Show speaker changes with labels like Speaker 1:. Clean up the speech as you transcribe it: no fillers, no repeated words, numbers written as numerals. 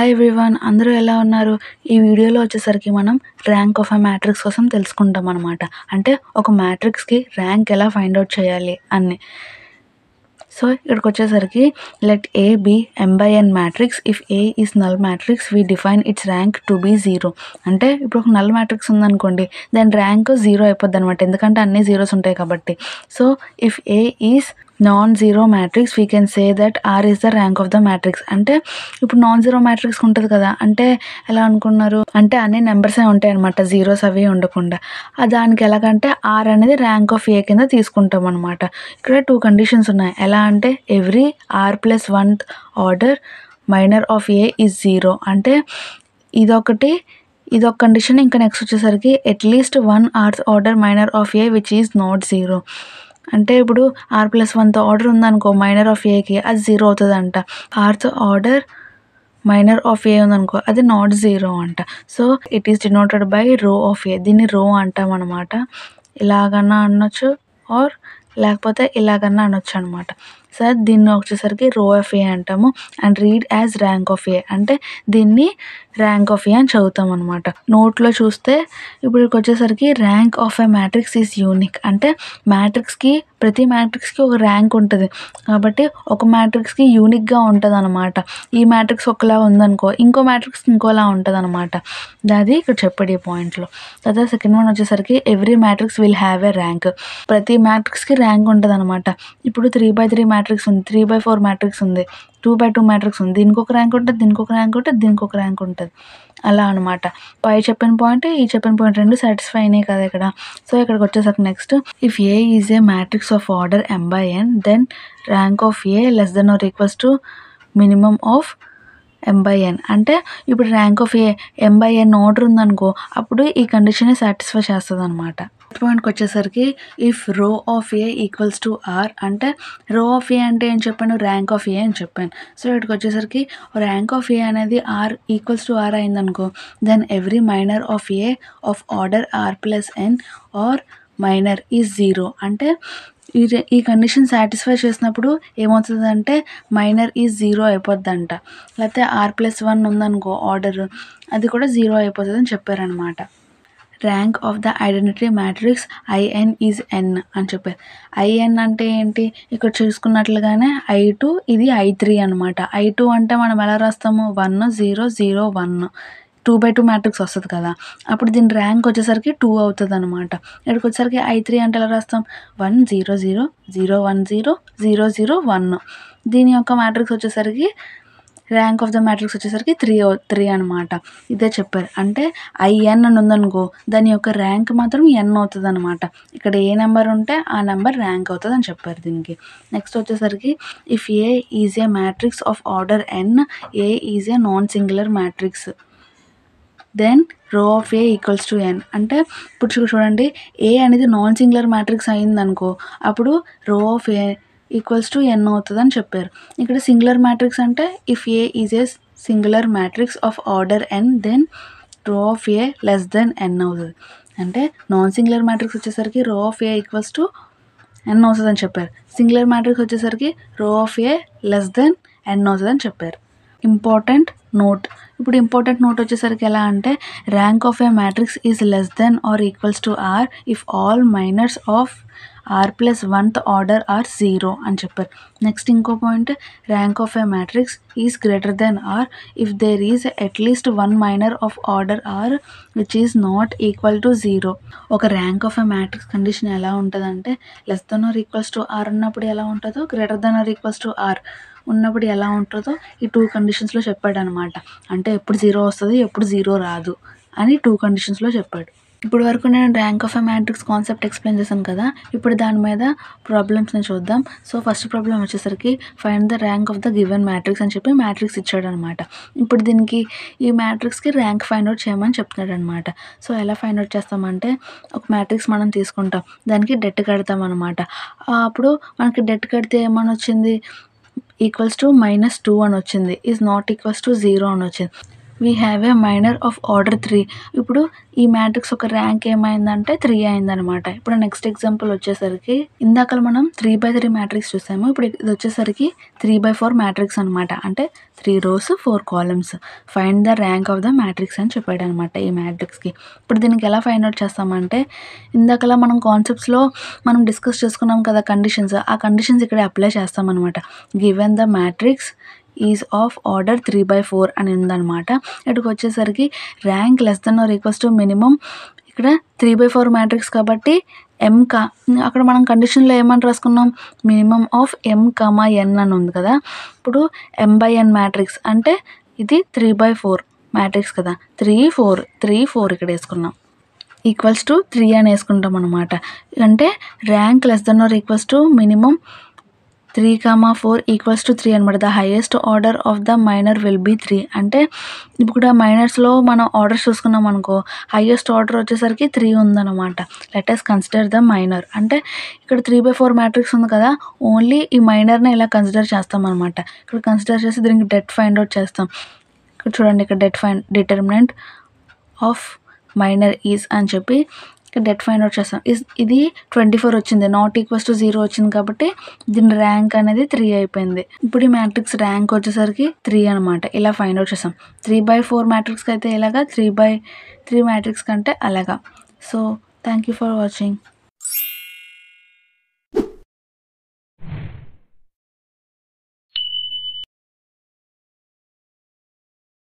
Speaker 1: Hi everyone, అందరూ ఎలా ఉన్నారు? ఈ వీడియోలో వచ్చేసరికి మనం ర్యాంక్ ఆఫ్ ఎ మ్యాట్రిక్స్ కోసం తెలుసుకుంటాం అనమాట. అంటే ఒక మ్యాట్రిక్స్కి ర్యాంక్ ఎలా ఫైండ్ అవుట్ చేయాలి అని. సో ఇక్కడికి వచ్చేసరికి let A be m/n matrix. If A is null matrix we define its rank to be 0. అంటే ఇప్పుడు ఒక నల్ మ్యాట్రిక్స్ ఉందనుకోండి, దాని ర్యాంక్ 0 అయిపోద్ది అనమాట, ఎందుకంటే అన్ని జీరోస్ ఉంటాయి కాబట్టి. So if A is non zero matrix we can say that R is the rank of the matrix. అంటే ఇప్పుడు నాన్ జీరో మ్యాట్రిక్స్ ఉంటుంది కదా, అంటే ఎలా అనుకున్నారు అంటే అన్ని నెంబర్సే ఉంటాయి అనమాట, జీరోస్ అవి ఉండకుండా. దానికి ఎలాగంటే ఆర్ అనేది ర్యాంక్ ఆఫ్ ఏ కింద తీసుకుంటాం అనమాట. ఇక్కడ 2 కండిషన్స్ ఉన్నాయి. ఎలా అంటే every r+1th order minor of A is 0. అంటే ఇదొక కండిషన్. ఇంకా నెక్స్ట్ వచ్చేసరికి at least 1 rth order minor of A which is not 0. అంటే ఇప్పుడు r+1th ఆర్డర్ ఉందనుకో మైనర్ ఆఫ్ ఏకి, అది 0 అవుతుందంట. rth order minor of A ఉందనుకో, అది నాట్ 0 అంట. So it is denoted by rho of A. దీన్ని రో అంటాం అనమాట. ఇలాగన్నా అనొచ్చు ఆర్ లేకపోతే ఇలాగన్నా అనొచ్చు అనమాట. సార్ దీన్ని వచ్చేసరికి రో ఆఫ్ ఏ అంటాము. And read as rank of A, అంటే దీన్ని ర్యాంక్ ఆఫ్ ఏ అని చదువుతాం అనమాట. నోట్లో చూస్తే ఇప్పుడు వచ్చేసరికి rank of a matrix is unique. అంటే ప్రతి మ్యాట్రిక్స్కి ఒక ర్యాంక్ ఉంటుంది కాబట్టి ఒక మ్యాట్రిక్స్కి యూనిక్గా ఉంటుంది అనమాట. ఈ మ్యాట్రిక్స్ ఒకలా ఉందనుకో, ఇంకో మ్యాట్రిక్స్ ఇంకోలా ఉంటుంది అనమాట. అది ఇక్కడ చెప్పాడు ఈ పాయింట్లో. తర్వాత సెకండ్ వన్ వచ్చేసరికి every matrix will have a rank. ప్రతి మ్యాట్రిక్స్కి ర్యాంక్ ఉంటుంది అనమాట. ఇప్పుడు 3/3 మ్యాట్రిక్స్ ఉంది, 3/4 మ్యాట్రిక్స్ ఉంది, 2/2 మ్యాట్రిక్స్ ఉంది. దీనికి ఒక ర్యాంక్ ఉంటుంది, దీనికి ఒక ర్యాంక్ ఉంటుంది, దీనికి ఒక ర్యాంక్ ఉంటుంది. అలా అనమాట. పై చెప్పిన పాయింట్ ఈ చెప్పిన పాయింట్ రెండు సాటిస్ఫై అయినాయి కదా ఇక్కడ. సో ఇక్కడికి వచ్చేసరికి next, if A is a matrix of order m/n then rank of A less than R equals to minimum of m/n. అంటే ఇప్పుడు rank of A m/n order ఉందనుకో, అప్పుడు ఈ కండిషన్ సాటిస్ఫై చేస్తుంది అనమాట. పాయింట్కి వచ్చేసరికి if row of A equals to R, అంటే రో ఆఫ్ ఏ అంటే ఏం చెప్పాను, ర్యాంక్ ఆఫ్ ఏ అని చెప్పాను. సో ఇక్కడికి వచ్చేసరికి ర్యాంక్ ఆఫ్ ఏ అనేది ఆర్ ఈక్వల్స్ టు ఆర్ అయిందనుకో, then every minor of A of order r+n R minor is 0. అంటే ఈ కండిషన్ సాటిస్ఫై చేసినప్పుడు ఏమవుతుందంటే మైనర్ ఈజ్ 0 అయిపోద్దంట. లేకపోతే r+1 ఉందనుకో ఆర్డర్, అది కూడా 0 అయిపోతుంది అని చెప్పారనమాట. Rank of the identity matrix IN is n అని చెప్పారు. IN అంటే ఏంటి, ఇక్కడ చూసుకున్నట్లుగానే I2, ఇది I3 అనమాట. I2 అంటే మనం ఎలా రాస్తాము, 1 0 0 1, 2/2 మ్యాట్రిక్స్ వస్తుంది కదా, అప్పుడు దీని ర్యాంక్ వచ్చేసరికి 2 అవుతుంది అనమాట. ఇక్కడికి వచ్చేసరికి I3 అంటే ఎలా రాస్తాం, 1 0 0 0 1 0 0 0 1. దీని యొక్క మ్యాట్రిక్స్ వచ్చేసరికి ర్యాంక్ ఆఫ్ ద మ్యాట్రిక్స్ వచ్చేసరికి 3 అనమాట. ఇదే చెప్పారు. అంటే IN అని ఉందనుకో, దాని యొక్క ర్యాంక్ మాత్రం n అవుతుంది అనమాట. ఇక్కడ ఏ నెంబర్ ఉంటే ఆ నెంబర్ ర్యాంక్ అవుతుంది అని చెప్పారు దీనికి. నెక్స్ట్ వచ్చేసరికి if A is a matrix of order n, A is a non singular matrix, then rho of A equals to n. అంటే ఇప్పుడు చూడండి, ఏ అనేది నాన్ సింగులర్ మ్యాట్రిక్స్ అయిందనుకో, అప్పుడు rho of A equals to n అవుతుంది అని చెప్పారు. ఇక్కడ సింగులర్ మ్యాట్రిక్స్ అంటే if A is a singular matrix of order n then rho of A less than n అవుతుంది. అంటే నాన్ సింగులర్ మ్యాట్రిక్స్ వచ్చేసరికి rho of A equals to n అవుతుంది అని చెప్పారు. సింగులర్ మ్యాట్రిక్స్ వచ్చేసరికి rho of A less than n అవుతుంది అని చెప్పారు. Important note. ఇప్పుడు ఇంపార్టెంట్ నోట్ వచ్చేసరికి ఎలా అంటే rank of A matrix is less than R equals to R if all minors of r+1th order are 0 అని చెప్పారు. నెక్స్ట్ ఇంకో point, rank of A matrix is greater than R if there is at least 1 minor of order R which is not equal to 0. ఒక rank of A matrix condition ఎలా ఉంటుందంటే less than R equals to R ఉన్నప్పుడు ఎలా ఉంటుందో, greater than R equals to R ఉన్నప్పుడు ఎలా ఉంటుందో ఈ 2 కండిషన్స్లో చెప్పాడు అనమాట. అంటే ఎప్పుడు 0 వస్తుంది, ఎప్పుడు 0 రాదు అని 2 కండిషన్స్లో చెప్పాడు. ఇప్పుడు వరకు నేను rank of a matrix concept explain చేశాను కదా, ఇప్పుడు దాని మీద ప్రాబ్లమ్స్ని చూద్దాం. సో ఫస్ట్ ప్రాబ్లం వచ్చేసరికి find the rank of the given matrix అని చెప్పి మ్యాట్రిక్స్ ఇచ్చాడు అనమాట. ఇప్పుడు దీనికి ఈ మ్యాట్రిక్స్కి ర్యాంక్ ఫైండ్ అవుట్ చేయమని చెప్తున్నాడు అనమాట. సో ఎలా ఫైండ్ అవుట్ చేస్తామంటే, ఒక మ్యాట్రిక్స్ మనం తీసుకుంటాం, దానికి డెట్ కడతాం అనమాట. అప్పుడు మనకి డెట్ కడితే ఏమని వచ్చింది, ఈక్వల్స్ టు -2 అని వచ్చింది, ఈజ్ నాట్ ఈక్వల్స్ టు 0 అని వచ్చింది. We have a minor of order 3. ఇప్పుడు ఈ మ్యాట్రిక్స్ ఒక ర్యాంక్ ఏమైందంటే 3 అయిందనమాట. ఇప్పుడు నెక్స్ట్ ఎగ్జాంపుల్ వచ్చేసరికి ఇందాకల మనం 3/3 మ్యాట్రిక్స్ చూసాము. ఇప్పుడు ఇది వచ్చేసరికి 3/4 మ్యాట్రిక్స్ అనమాట. అంటే 3 rows 4 columns. Find the rank of the matrix అని చెప్పాడు అనమాట ఈ మ్యాట్రిక్స్కి. ఇప్పుడు దీనికి ఎలా ఫైండ్ అవుట్ చేస్తామంటే ఇందాకలా మనం కాన్సెప్ట్స్లో మనం డిస్కస్ చేసుకున్నాం కదా కండిషన్స్, ఆ కండిషన్స్ ఇక్కడ అప్లై చేస్తామన్నమాట. Given the matrix is of order 3/4 అని ఉందన్నమాట. ఇక్కడికి వచ్చేసరికి rank less than R equals to minimum. ఇక్కడ 3/4 మ్యాట్రిక్స్ కాబట్టి అక్కడ మనం కండిషన్లో ఏమని రాసుకున్నాం, మినిమం ఆఫ్ m,n అని ఉంది కదా. ఇప్పుడు m/n మ్యాట్రిక్స్ అంటే ఇది 3/4 మ్యాట్రిక్స్ కదా. 3 4 ఇక్కడ వేసుకున్నాం. ఈక్వల్స్ టు 3 అని వేసుకుంటాం అనమాట. అంటే rank less than R equals to minimum 3,4 equals to 3 అనమాట. The highest order of the minor will be 3. అంటే ఇప్పుడు మైనర్స్లో మనం ఆర్డర్స్ చూసుకున్నాం అనుకో, హైయెస్ట్ ఆర్డర్ వచ్చేసరికి 3 ఉందన్నమాట. Let us consider the minor. అంటే ఇక్కడ 3/4 మ్యాట్రిక్స్ ఉంది కదా, ఓన్లీ ఈ మైనర్ని ఇలా కన్సిడర్ చేస్తాం అనమాట. ఇక్కడ కన్సిడర్ చేసి దీనికి డెట్ ఫైండ్ అవుట్ చేస్తాం. ఇక్కడ చూడండి, ఇక్కడ డిటర్మినెంట్ ఆఫ్ మైనర్ ఈజ్ అని చెప్పి డెట్ ఫైండ్ అవుట్ చేస్తాం. ఇది 24 వచ్చింది, నాట్ ఈక్వల్స్ టు 0 వచ్చింది కాబట్టి దీని ర్యాంక్ అనేది 3 అయిపోయింది. ఇప్పుడు ఈ మ్యాట్రిక్స్ ర్యాంక్ వచ్చేసరికి 3 అనమాట. ఇలా ఫైండ్ అవుట్ చేస్తాం. 3/4 మ్యాట్రిక్స్కి అయితే ఇలాగా, 3/3 మ్యాట్రిక్స్ కంటే అలాగా. So thank you for watching.